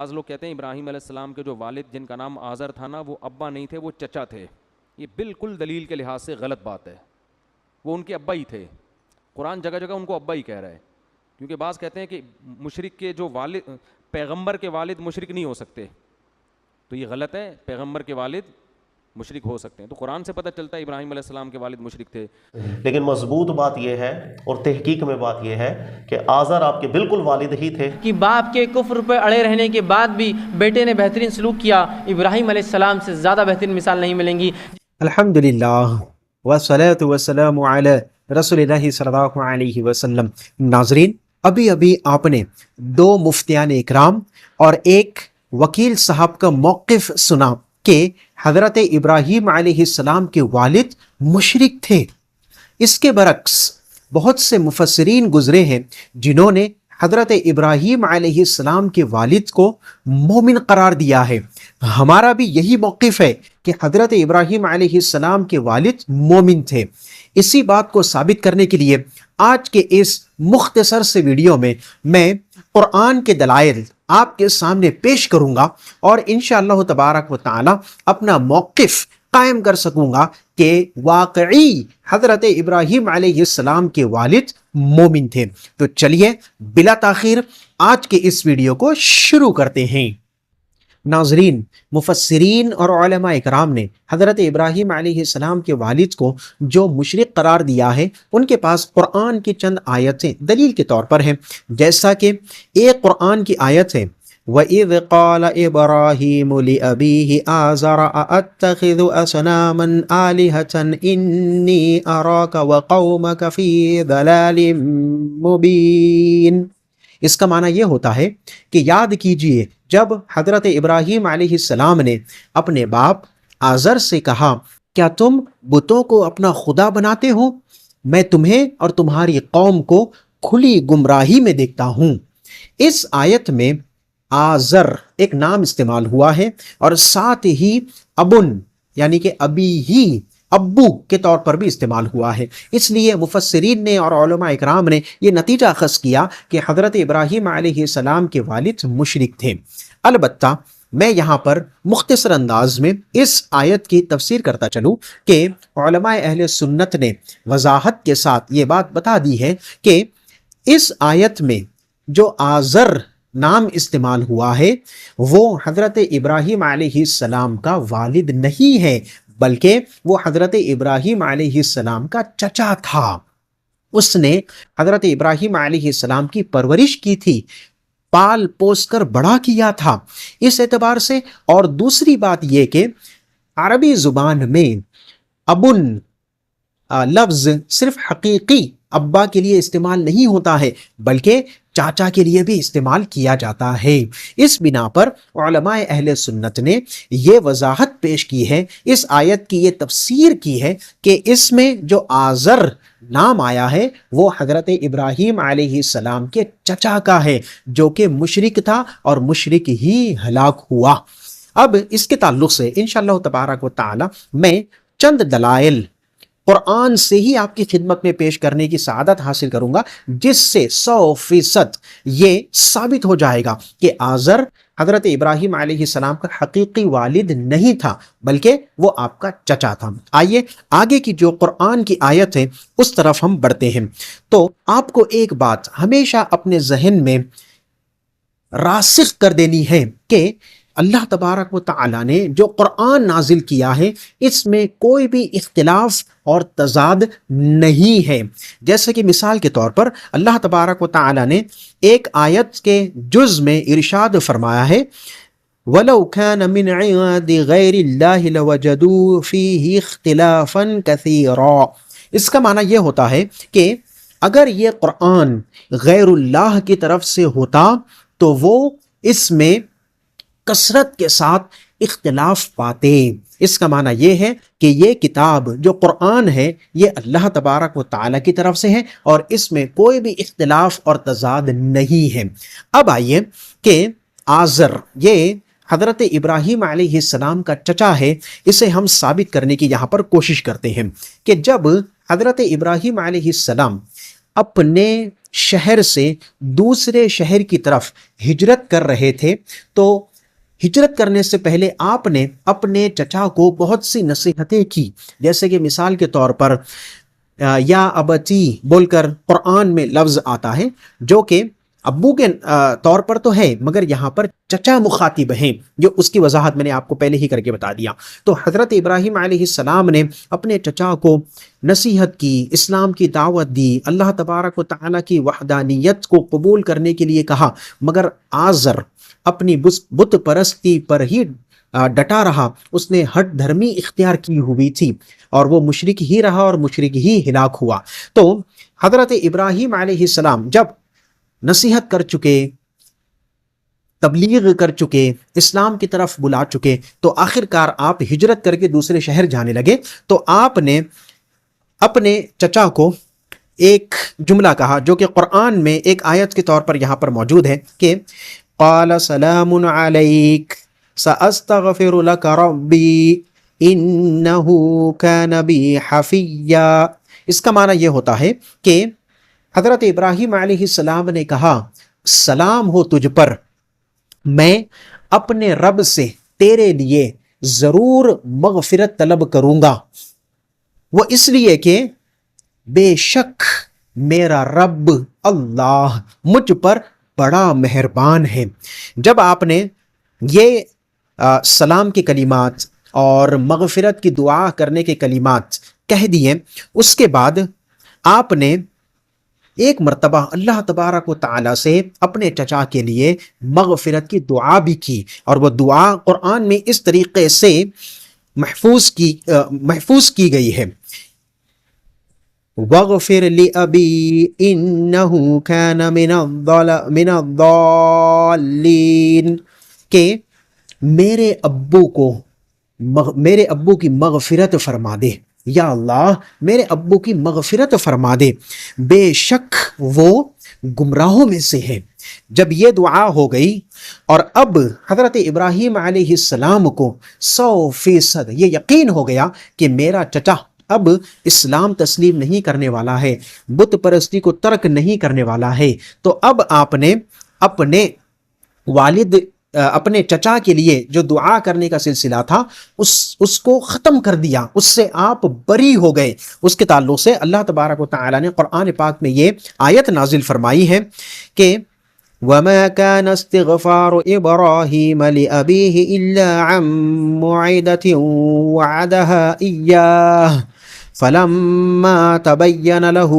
بعض لوگ کہتے ہیں ابراہیم علیہ السلام کے جو والد جن کا نام آزر تھا نا، وہ ابا نہیں تھے، وہ چچا تھے. یہ بالکل دلیل کے لحاظ سے غلط بات ہے. وہ ان کے ابا ہی تھے. قرآن جگہ جگہ ان کو ابا ہی کہہ رہا ہے. کیونکہ بعض کہتے ہیں کہ مشرک کے جو والد، پیغمبر کے والد مشرک نہیں ہو سکتے، تو یہ غلط ہے. پیغمبر کے والد مشرک ہو سکتے ہیں. تو قرآن سے پتہ چلتا ہے ابراہیم علیہ السلام کے والد مشرک تھے. لیکن مضبوط بات یہ ہے اور تحقیق میں بات یہ ہے کہ آزر آپ کے بالکل والد ہی تھے. کہ باپ کے کفر پہ اڑے رہنے کے بعد بھی بیٹے نے بہترین سلوک کیا. ابراہیم علیہ السلام سے زیادہ بہترین مثال نہیں ملیں گی. الحمدللہ والصلاة والسلام علی رسول اللہ صلی اللہ علیہ وسلم. ناظرین، ابھی آپ نے دو مفتیان اکرام اور ایک وکیل صاحب کا موقف سنا کہ حضرت ابراہیم علیہ السلام کے والد مشرک تھے. اس کے برعکس بہت سے مفسرین گزرے ہیں جنہوں نے حضرت ابراہیم علیہ السلام کے والد کو مومن قرار دیا ہے. ہمارا بھی یہی موقف ہے کہ حضرت ابراہیم علیہ السلام کے والد مومن تھے. اسی بات کو ثابت کرنے کے لیے آج کے اس مختصر سے ویڈیو میں میں قرآن کے دلائل آپ کے سامنے پیش کروں گا اور انشاءاللہ تبارک و تعالی اپنا موقف قائم کر سکوں گا کہ واقعی حضرت ابراہیم علیہ السلام کے والد مومن تھے. تو چلیے بلا تاخیر آج کے اس ویڈیو کو شروع کرتے ہیں. ناظرین، مفسرین اور علماء اکرام نے حضرت ابراہیم علیہ السلام کے والد کو جو مشرک قرار دیا ہے، ان کے پاس قرآن کی چند آیتیں دلیل کے طور پر ہیں. جیسا کہ ایک قرآن کی آیت ہے، وَإِذْ قَالَ إِبْرَاهِيمُ لِأَبِيهِ آزَرَ أَأَتَّخِذُ أَصْنَامًا آلِهَةً إِنِّي أَرَاكَ وَقَوْمَكَ فِي ضَلَالٍ مُبِينٍ. اس کا معنی یہ ہوتا ہے کہ یاد کیجئے جب حضرت ابراہیم علیہ السلام نے اپنے باپ آزر سے کہا، کیا تم بتوں کو اپنا خدا بناتے ہو؟ میں تمہیں اور تمہاری قوم کو کھلی گمراہی میں دیکھتا ہوں. اس آیت میں آزر ایک نام استعمال ہوا ہے اور ساتھ ہی ابن یعنی کہ ابی ہی، ابو کے طور پر بھی استعمال ہوا ہے. اس لیے مفسرین نے اور علماء اکرام نے یہ نتیجہ اخذ کیا کہ حضرت ابراہیم علیہ السلام کے والد مشرک تھے. البتہ میں یہاں پر مختصر انداز میں اس آیت کی تفسیر کرتا چلوں کہ علماء اہل سنت نے وضاحت کے ساتھ یہ بات بتا دی ہے کہ اس آیت میں جو آزر نام استعمال ہوا ہے وہ حضرت ابراہیم علیہ السلام کا والد نہیں ہے، بلکہ وہ حضرت ابراہیم علیہ السلام کا چچا تھا. اس نے حضرت ابراہیم علیہ السلام کی پرورش کی تھی، پال پوس کر بڑا کیا تھا. اس اعتبار سے اور دوسری بات یہ کہ عربی زبان میں ابن لفظ صرف حقیقی ابا کے لیے استعمال نہیں ہوتا ہے بلکہ چاچا کے لیے بھی استعمال کیا جاتا ہے. اس بنا پر علماء اہل سنت نے یہ وضاحت پیش کی ہے، اس آیت کی یہ تفسیر کی ہے کہ اس میں جو آزر نام آیا ہے وہ حضرت ابراہیم علیہ السلام کے چچا کا ہے، جو کہ مشرک تھا اور مشرک ہی ہلاک ہوا. اب اس کے تعلق سے انشاءاللہ تبارک و تعالی میں چند دلائل قرآن سے ہی آپ کی خدمت میں پیش کرنے کی سعادت حاصل کروں گا، جس سے 100% یہ ثابت ہو جائے گا کہ آزر حضرت ابراہیم علیہ السلام کا حقیقی والد نہیں تھا بلکہ وہ آپ کا چچا تھا. آئیے آگے کی جو قرآن کی آیت ہے اس طرف ہم بڑھتے ہیں. تو آپ کو ایک بات ہمیشہ اپنے ذہن میں راسخ کر دینی ہے کہ اللہ تبارک و تعالی نے جو قرآن نازل کیا ہے اس میں کوئی بھی اختلاف اور تضاد نہیں ہے. جیسے کہ مثال کے طور پر اللہ تبارک و تعالی نے ایک آیت کے جز میں ارشاد فرمایا ہے، وَلَوْ كَانَ مِنْ عِنْدِ غَيْرِ اللَّهِ لَوَجَدُوا فِيهِ اخْتِلَافًا كَثِيرًا. اس کا معنی یہ ہوتا ہے کہ اگر یہ قرآن غیر اللہ کی طرف سے ہوتا تو وہ اس میں کثرت کے ساتھ اختلاف پاتے. اس کا معنی یہ ہے کہ یہ کتاب جو قرآن ہے یہ اللہ تبارک و تعالیٰ کی طرف سے ہے اور اس میں کوئی بھی اختلاف اور تضاد نہیں ہے. اب آئیے کہ آزر یہ حضرت ابراہیم علیہ السلام کا چچا ہے، اسے ہم ثابت کرنے کی یہاں پر کوشش کرتے ہیں کہ جب حضرت ابراہیم علیہ السلام اپنے شہر سے دوسرے شہر کی طرف ہجرت کر رہے تھے تو ہجرت کرنے سے پہلے آپ نے اپنے چچا کو بہت سی نصیحتیں کی، جیسے کہ مثال کے طور پر یا ابتی بول کر قرآن میں لفظ آتا ہے جو کہ ابو کے طور پر تو ہے مگر یہاں پر چچا مخاطب ہیں، جو اس کی وضاحت میں نے آپ کو پہلے ہی کر کے بتا دیا۔ تو حضرت ابراہیم علیہ السلام نے اپنے چچا کو نصیحت کی، اسلام کی دعوت دی، اللہ تبارک و تعالیٰ کی وحدانیت کو قبول کرنے کے لیے کہا، مگر آزر اپنی بت پرستی پر ہی ڈٹا رہا، اس نے ہٹ دھرمی اختیار کی ہوئی تھی اور وہ مشرک ہی رہا اور مشرک ہی ہلاک ہوا۔ تو حضرت ابراہیم علیہ السلام جب نصیحت کر چکے، تبلیغ کر چکے، اسلام کی طرف بلا چکے، تو آخر کار آپ ہجرت کر کے دوسرے شہر جانے لگے۔ تو آپ نے اپنے چچا کو ایک جملہ کہا جو کہ قرآن میں ایک آیت کے طور پر یہاں پر موجود ہے کہ قال سلام علیک سأستغفر لك ربی انہ کان بی حفیا۔ اس کا معنی یہ ہوتا ہے کہ حضرت ابراہیم علیہ السلام نے کہا سلام ہو تجھ پر، میں اپنے رب سے تیرے لیے ضرور مغفرت طلب کروں گا، وہ اس لیے کہ بے شک میرا رب اللہ مجھ پر بڑا مہربان ہے۔ جب آپ نے یہ سلام کے کلمات اور مغفرت کی دعا کرنے کے کلمات کہہ دیے، اس کے بعد آپ نے ایک مرتبہ اللہ تبارک و تعالیٰ سے اپنے چچا کے لیے مغفرت کی دعا بھی کی، اور وہ دعا قرآن میں اس طریقے سے محفوظ کی گئی ہے، وَاغْفِرْ لِأَبِي إِنَّهُ كَانَ مِنَ الضَّالِّينَ، کہ میرے ابو کی مغفرت فرما دے، یا اللہ میرے ابو کی مغفرت فرما دے، بے شک وہ گمراہوں میں سے ہے۔ جب یہ دعا ہو گئی اور اب حضرت ابراہیم علیہ السلام کو 100% یہ یقین ہو گیا کہ میرا چچا اب اسلام تسلیم نہیں کرنے والا ہے، بت پرستی کو ترک نہیں کرنے والا ہے، تو اب آپ نے اپنے والد اپنے چچا کے لیے جو دعا کرنے کا سلسلہ تھا اس کو ختم کر دیا، اس سے آپ بری ہو گئے۔ اس کے تعلق سے اللہ تبارک و تعالیٰ نے قرآن پاک میں یہ آیت نازل فرمائی ہے کہ وَمَا كَانَ اسْتِغْفَارُ إِبْرَاهِيمَ لِأَبِيهِ إِلَّا عَن مَّوْعِدَةٍ وَعَدَهَا إِيَّاهُ فَلَمَّا تَبَيَّنَ لَهُ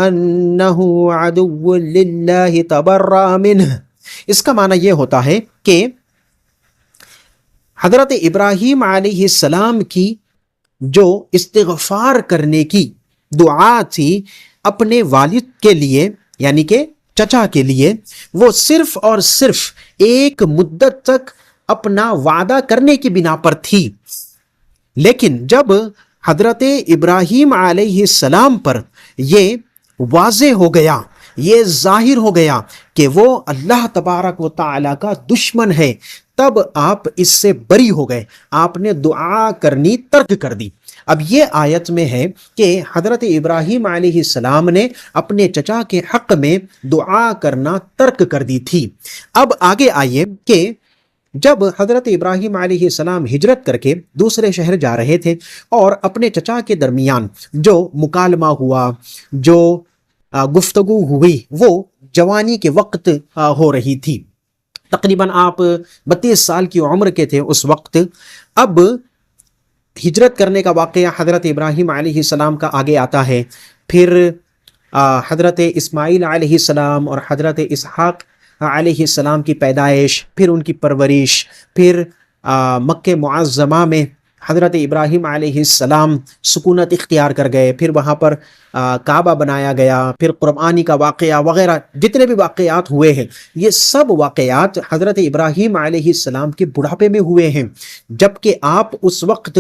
أَنَّهُ عَدُوٌّ لِلَّهِ تَبَرَّأَ مِنْهُ۔ اس کا معنی یہ ہوتا ہے کہ حضرت ابراہیم علیہ السلام کی جو استغفار کرنے کی دعا تھی اپنے والد کے لیے یعنی کہ چچا کے لیے، وہ صرف اور صرف ایک مدت تک اپنا وعدہ کرنے کی بنا پر تھی، لیکن جب حضرت ابراہیم علیہ السلام پر یہ واضح ہو گیا، یہ ظاہر ہو گیا کہ وہ اللہ تبارک و تعالیٰ کا دشمن ہے، تب آپ اس سے بری ہو گئے، آپ نے دعا کرنی ترک کر دی۔ اب یہ آیت میں ہے کہ حضرت ابراہیم علیہ السلام نے اپنے چچا کے حق میں دعا کرنا ترک کر دی تھی۔ اب آگے آئیے کہ جب حضرت ابراہیم علیہ السلام ہجرت کر کے دوسرے شہر جا رہے تھے اور اپنے چچا کے درمیان جو مکالمہ ہوا، جو گفتگو ہوئی، وہ جوانی کے وقت ہو رہی تھی، تقریباً آپ 32 سال کی عمر کے تھے اس وقت۔ اب ہجرت کرنے کا واقعہ حضرت ابراہیم علیہ السلام کا آگے آتا ہے، پھر حضرت اسماعیل علیہ السلام اور حضرت اسحاق علیہ السلام کی پیدائش، پھر ان کی پرورش، پھر مکہ معظمہ میں حضرت ابراہیم علیہ السلام سکونت اختیار کر گئے، پھر وہاں پر کعبہ بنایا گیا، پھر قربانی کا واقعہ وغیرہ جتنے بھی واقعات ہوئے ہیں، یہ سب واقعات حضرت ابراہیم علیہ السلام کے بڑھاپے میں ہوئے ہیں، جبکہ آپ اس وقت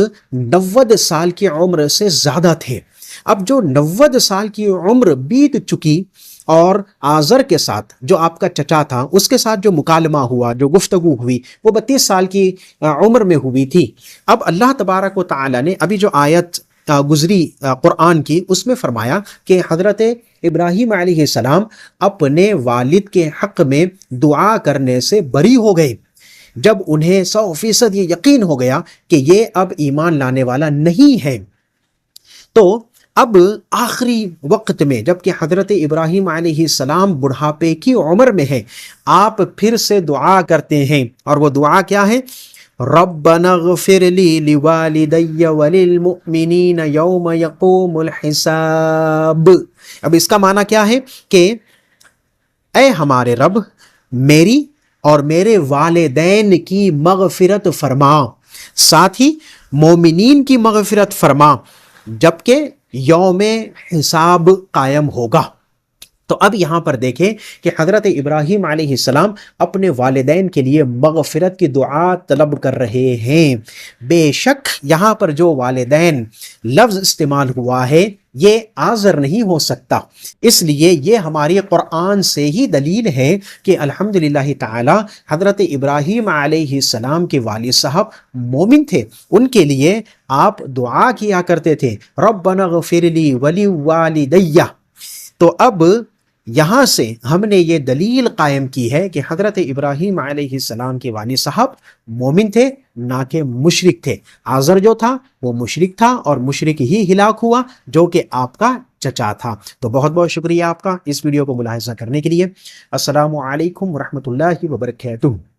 90 سال کی عمر سے زیادہ تھے۔ اب جو 90 سال کی عمر بیت چکی اور آزر کے ساتھ جو آپ کا چچا تھا اس کے ساتھ جو مکالمہ ہوا، جو گفتگو ہوئی، وہ 32 سال کی عمر میں ہوئی تھی۔ اب اللہ تبارک و تعالیٰ نے ابھی جو آیت گزری قرآن کی، اس میں فرمایا کہ حضرت ابراہیم علیہ السلام اپنے والد کے حق میں دعا کرنے سے بری ہو گئے جب انہیں 100% یہ یقین ہو گیا کہ یہ اب ایمان لانے والا نہیں ہے۔ تو اب آخری وقت میں جب کہ حضرت ابراہیم علیہ السلام بڑھاپے کی عمر میں ہے، آپ پھر سے دعا کرتے ہیں، اور وہ دعا کیا ہے؟ ربنا اغفر لی لوالدی وللمؤمنین یوم یقوم الحساب۔ اب اس کا معنی کیا ہے کہ اے ہمارے رب، میری اور میرے والدین کی مغفرت فرما، ساتھ ہی مومنین کی مغفرت فرما جبکہ یوم حساب قائم ہوگا۔ تو اب یہاں پر دیکھیں کہ حضرت ابراہیم علیہ السلام اپنے والدین کے لیے مغفرت کی دعا طلب کر رہے ہیں۔ بے شک یہاں پر جو والدین لفظ استعمال ہوا ہے یہ آزر نہیں ہو سکتا، اس لیے یہ ہماری قرآن سے ہی دلیل ہے کہ الحمدللہ تعالی حضرت ابراہیم علیہ السلام کے والد صاحب مومن تھے، ان کے لیے آپ دعا کیا کرتے تھے ربنا اغفر لی ولوالدی۔ تو اب یہاں سے ہم نے یہ دلیل قائم کی ہے کہ حضرت ابراہیم علیہ السلام کے والد صاحب مومن تھے، نہ کہ مشرک تھے۔ آزر جو تھا وہ مشرک تھا، اور مشرک ہی ہلاک ہوا جو کہ آپ کا چچا تھا۔ تو بہت بہت شکریہ آپ کا اس ویڈیو کو ملاحظہ کرنے کے لیے۔ السلام علیکم ورحمۃ اللہ وبرکاتہ۔